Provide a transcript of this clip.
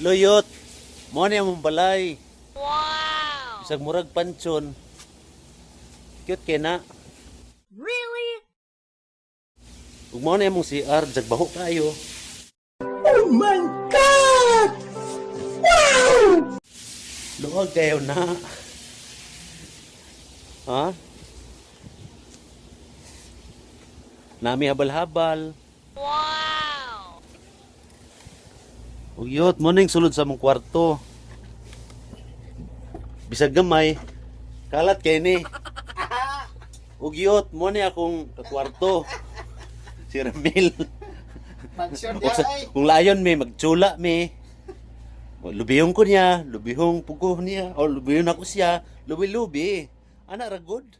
Iluyot. Mo ni among balay. Wow. Isag murag pansyon. Cute kay na. Really? Ug mo ni among CR jagbaho kayo. Oh my God! Wow! Luwag kayo na. Ha? Nami habal-habal. Wow! Ugyot, mo ning sulod sa mong kwarto. Bisag gamay, kalat kay ni. Ugyot, mo ni akong kwarto. Si Ramil. Mansyon Kung, niya ay. kung layon mi, magtsula mi. Lubihong ko niya, lubihong pugo niya, o lubihong ako siya, lubi-lubi. Ana ra good.